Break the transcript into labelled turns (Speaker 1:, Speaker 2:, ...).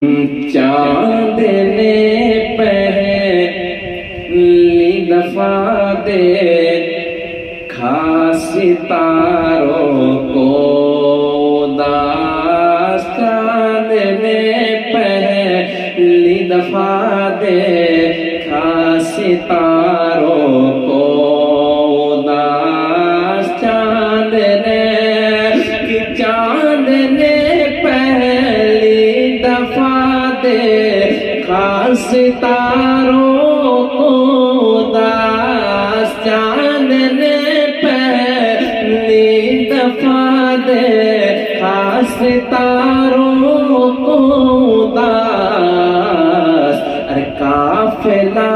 Speaker 1: चांद ने पहली दफा देखा सितारों को उदास, चांद ने पहली दफा देखा सितारों को उदास, चांद ने पहली दफा देखा सितारों को उदास, चांद ने पहली दफा देखा सितारों को उदास। अरे काफिला